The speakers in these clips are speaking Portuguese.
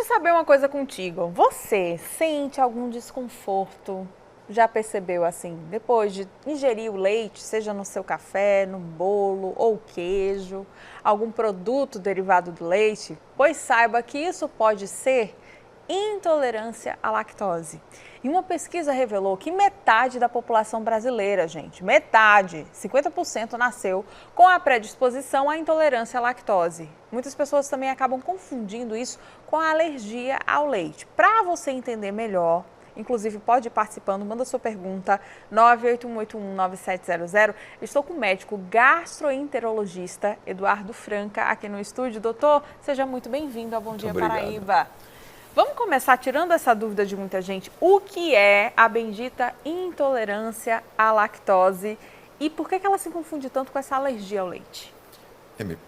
de saber uma coisa contigo. Você sente algum desconforto? Já percebeu assim, depois de ingerir o leite, seja no seu café, no bolo ou queijo, algum produto derivado do leite? Pois saiba que isso pode ser intolerância à lactose. E uma pesquisa revelou que metade da população brasileira, gente, metade, 50% nasceu com a predisposição à intolerância à lactose. Muitas pessoas também acabam confundindo isso com a alergia ao leite. Para você entender melhor, inclusive pode ir participando, manda sua pergunta, 981819700. Estou com o médico gastroenterologista Eduardo Franca aqui no estúdio. Doutor, seja muito bem-vindo ao Bom Dia Paraíba. Vamos começar tirando essa dúvida de muita gente. O que é a bendita intolerância à lactose e por que ela se confunde tanto com essa alergia ao leite?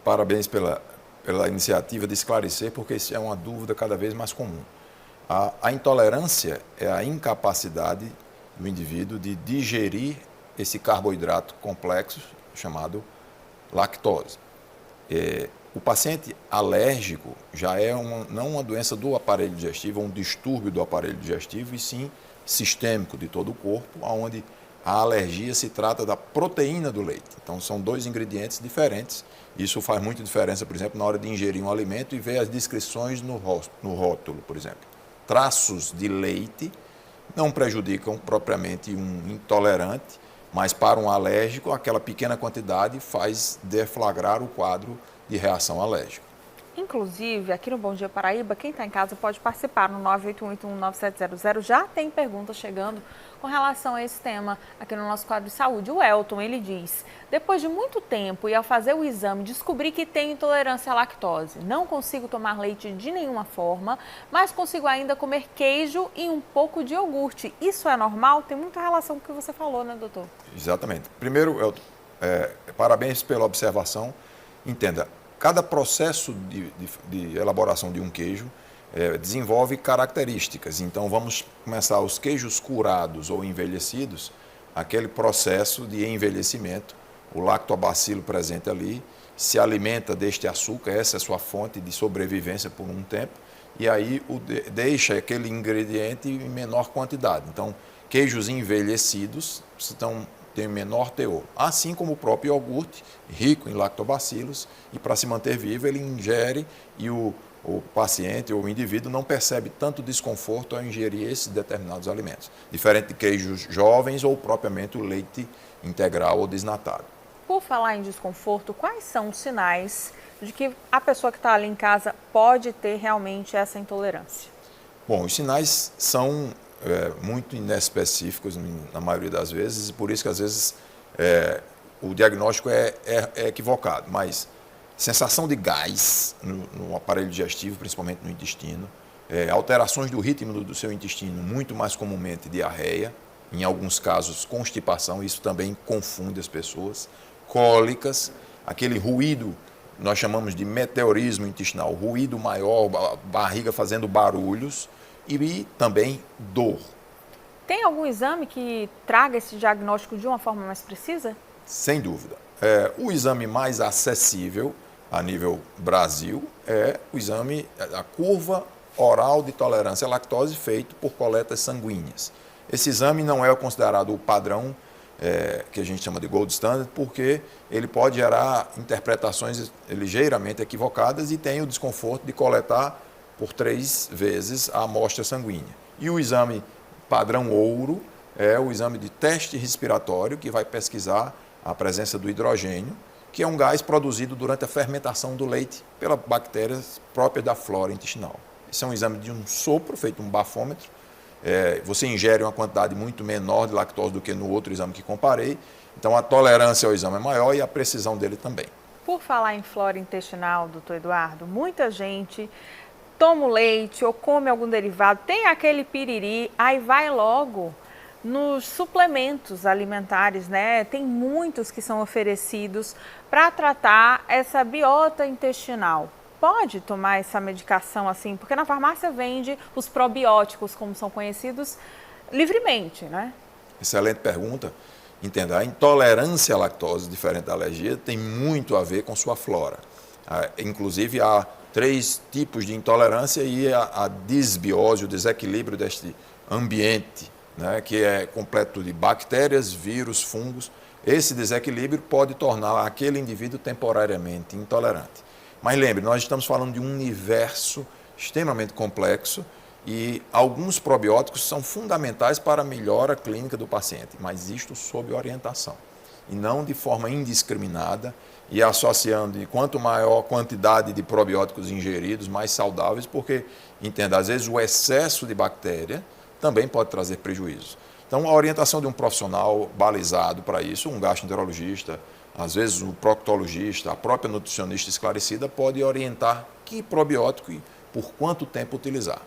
Parabéns pela iniciativa de esclarecer, porque isso é uma dúvida cada vez mais comum. A intolerância é a incapacidade do indivíduo de digerir esse carboidrato complexo chamado lactose. O paciente alérgico já é não uma doença do aparelho digestivo, um distúrbio do aparelho digestivo, e sim sistêmico de todo o corpo, onde a alergia se trata da proteína do leite. Então, são dois ingredientes diferentes. Isso faz muita diferença, por exemplo, na hora de ingerir um alimento e ver as descrições no rótulo, por exemplo. Traços de leite não prejudicam propriamente um intolerante, mas para um alérgico, aquela pequena quantidade faz deflagrar o quadro de reação alérgica. Inclusive, aqui no Bom Dia Paraíba, quem está em casa pode participar no 981819700. Já tem perguntas chegando com relação a esse tema aqui no nosso quadro de saúde. O Elton, ele diz, depois de muito tempo e ao fazer o exame, descobri que tenho intolerância à lactose. Não consigo tomar leite de nenhuma forma, mas consigo ainda comer queijo e um pouco de iogurte. Isso é normal? Tem muita relação com o que você falou, né, doutor? Exatamente. Primeiro, Elton, parabéns pela observação. Entenda, cada processo de elaboração de um queijo desenvolve características. Então, vamos começar os queijos curados ou envelhecidos, aquele processo de envelhecimento, o lactobacilo presente ali se alimenta deste açúcar, essa é a sua fonte de sobrevivência por um tempo, e aí deixa aquele ingrediente em menor quantidade. Então, queijos envelhecidos tem menor teor, assim como o próprio iogurte, rico em lactobacilos, e para se manter vivo ele ingere e o paciente ou o indivíduo não percebe tanto desconforto ao ingerir esses determinados alimentos, diferente de queijos jovens ou propriamente o leite integral ou desnatado. Por falar em desconforto, quais são os sinais de que a pessoa que está ali em casa pode ter realmente essa intolerância? Bom, os sinais são muito inespecíficos na maioria das vezes, e por isso que às vezes o diagnóstico é equivocado, mas sensação de gás no aparelho digestivo, principalmente no intestino, alterações do ritmo do seu intestino, muito mais comumente diarreia, em alguns casos constipação, isso também confunde as pessoas, cólicas, aquele ruído, nós chamamos de meteorismo intestinal, ruído maior, a barriga fazendo barulhos, e também dor. Tem algum exame que traga esse diagnóstico de uma forma mais precisa? Sem dúvida. O exame mais acessível a nível Brasil é o exame, a curva oral de tolerância à lactose feito por coletas sanguíneas. Esse exame não é considerado o padrão que a gente chama de gold standard, porque ele pode gerar interpretações ligeiramente equivocadas e tem o desconforto de coletar por 3 vezes a amostra sanguínea. E o exame padrão ouro é o exame de teste respiratório, que vai pesquisar a presença do hidrogênio, que é um gás produzido durante a fermentação do leite pelas bactérias próprias da flora intestinal. Esse é um exame de um sopro, feito um bafômetro. Você ingere uma quantidade muito menor de lactose do que no outro exame que comparei. Então, a tolerância ao exame é maior e a precisão dele também. Por falar em flora intestinal, doutor Eduardo, muita gente toma o leite ou come algum derivado, tem aquele piriri, aí vai logo nos suplementos alimentares, né? Tem muitos que são oferecidos para tratar essa biota intestinal. Pode tomar essa medicação assim? Porque na farmácia vende os probióticos, como são conhecidos, livremente, né? Excelente pergunta. Entenda, a intolerância à lactose, diferente da alergia, tem muito a ver com sua flora. Inclusive, há 3 tipos de intolerância e a disbiose, o desequilíbrio deste ambiente, né, que é completo de bactérias, vírus, fungos. Esse desequilíbrio pode tornar aquele indivíduo temporariamente intolerante. Mas lembre, nós estamos falando de um universo extremamente complexo e alguns probióticos são fundamentais para a melhora clínica do paciente, mas isto sob orientação e não de forma indiscriminada e associando de quanto maior quantidade de probióticos ingeridos, mais saudáveis, porque, entenda, às vezes o excesso de bactéria também pode trazer prejuízos. Então, a orientação de um profissional balizado para isso, um gastroenterologista, às vezes o proctologista, a própria nutricionista esclarecida, pode orientar que probiótico e por quanto tempo utilizar.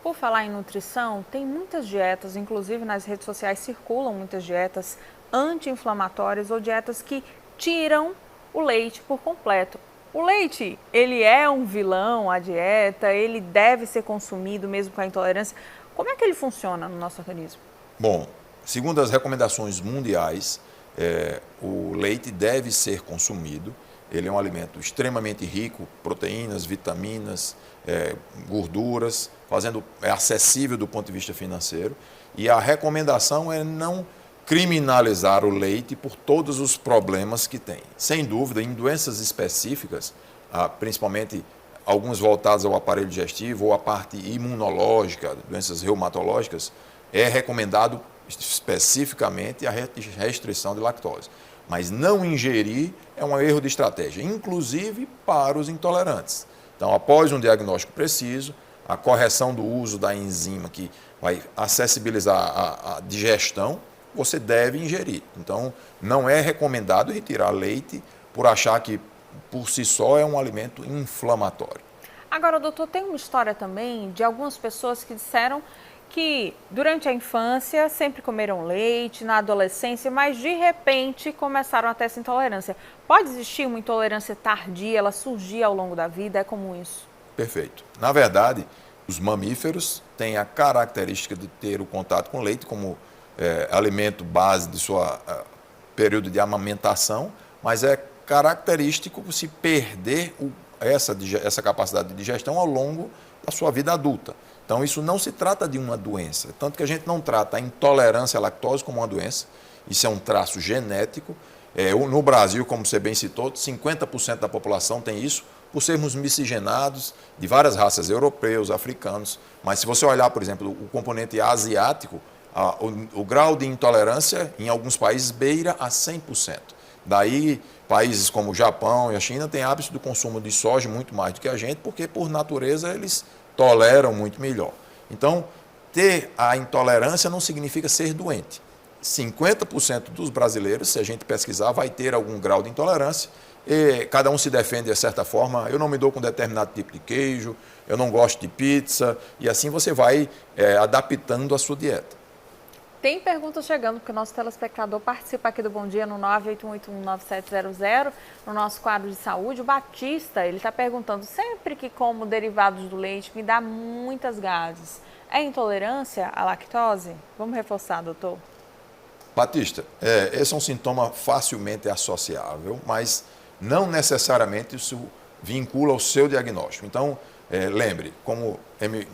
Por falar em nutrição, tem muitas dietas, inclusive nas redes sociais circulam muitas dietas anti-inflamatórias ou dietas que tiram o leite por completo. O leite, ele é um vilão, a dieta, ele deve ser consumido mesmo com a intolerância. Como é que ele funciona no nosso organismo? Bom, segundo as recomendações mundiais, o leite deve ser consumido. Ele é um alimento extremamente rico, proteínas, vitaminas, gorduras, é acessível do ponto de vista financeiro. E a recomendação é não criminalizar o leite por todos os problemas que tem. Sem dúvida, em doenças específicas, principalmente alguns voltados ao aparelho digestivo ou à parte imunológica, doenças reumatológicas, é recomendado especificamente a restrição de lactose. Mas não ingerir é um erro de estratégia, inclusive para os intolerantes. Então, após um diagnóstico preciso, a correção do uso da enzima que vai acessibilizar a digestão, você deve ingerir. Então, não é recomendado retirar leite por achar que, por si só, é um alimento inflamatório. Agora, doutor, tem uma história também de algumas pessoas que disseram que durante a infância sempre comeram leite, na adolescência, mas de repente começaram a ter essa intolerância. Pode existir uma intolerância tardia, ela surgir ao longo da vida? É comum isso? Perfeito. Na verdade, os mamíferos têm a característica de ter o contato com leite como alimento base de sua período de amamentação, mas é característico se perder essa capacidade de digestão ao longo da sua vida adulta. Então, isso não se trata de uma doença, tanto que a gente não trata a intolerância à lactose como uma doença, isso é um traço genético. No Brasil, como você bem citou, 50% da população tem isso, por sermos miscigenados de várias raças, europeus, africanos, mas se você olhar, por exemplo, o componente asiático, o grau de intolerância em alguns países beira a 100%. Daí, países como o Japão e a China têm hábito do consumo de soja muito mais do que a gente, porque por natureza eles toleram muito melhor. Então, ter a intolerância não significa ser doente. 50% dos brasileiros, se a gente pesquisar, vai ter algum grau de intolerância. E cada um se defende de certa forma. Eu não me dou com determinado tipo de queijo, eu não gosto de pizza, e assim você vai adaptando a sua dieta. Tem perguntas chegando, porque o nosso telespectador participa aqui do Bom Dia no 981819700, no nosso quadro de saúde. O Batista, ele está perguntando, sempre que como derivados do leite me dá muitas gases, é intolerância à lactose? Vamos reforçar, doutor. Batista, esse é um sintoma facilmente associável, mas não necessariamente isso vincula ao seu diagnóstico. Então, lembre, como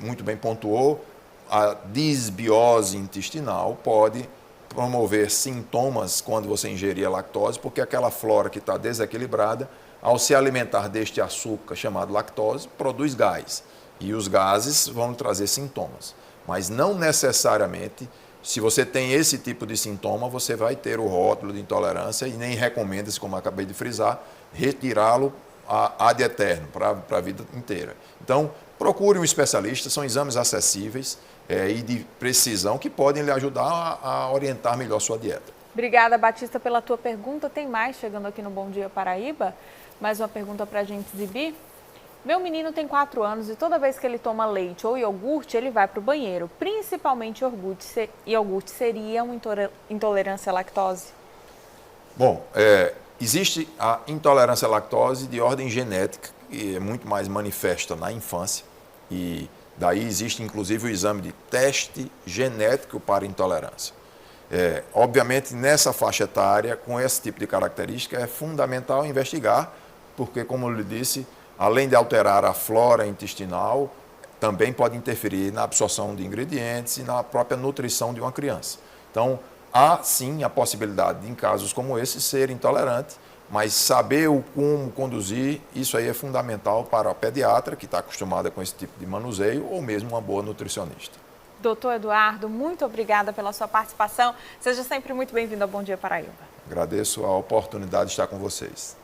muito bem pontuou, a disbiose intestinal pode promover sintomas quando você ingerir a lactose, porque aquela flora que está desequilibrada, ao se alimentar deste açúcar chamado lactose, produz gás. E os gases vão trazer sintomas. Mas não necessariamente, se você tem esse tipo de sintoma, você vai ter o rótulo de intolerância e nem recomenda-se, como eu acabei de frisar, retirá-lo ad eterno, para a vida inteira. Então, procure um especialista, são exames acessíveis e de precisão que podem lhe ajudar a orientar melhor sua dieta. Obrigada, Batista, pela tua pergunta. Tem mais chegando aqui no Bom Dia Paraíba. Mais uma pergunta para a gente exibir. Meu menino tem 4 anos e toda vez que ele toma leite ou iogurte, ele vai para o banheiro. Principalmente iogurte seria uma intolerância à lactose? Bom, existe a intolerância à lactose de ordem genética, que é muito mais manifesta na infância, e daí existe inclusive o exame de teste genético para intolerância. Obviamente, nessa faixa etária, com esse tipo de característica, é fundamental investigar porque, como eu lhe disse, além de alterar a flora intestinal, também pode interferir na absorção de ingredientes e na própria nutrição de uma criança. Então, há sim a possibilidade de, em casos como esse, ser intolerante, mas saber o como conduzir, isso aí é fundamental para a pediatra, que está acostumada com esse tipo de manuseio, ou mesmo uma boa nutricionista. Doutor Eduardo, muito obrigada pela sua participação. Seja sempre muito bem-vindo ao Bom Dia Paraíba. Agradeço a oportunidade de estar com vocês.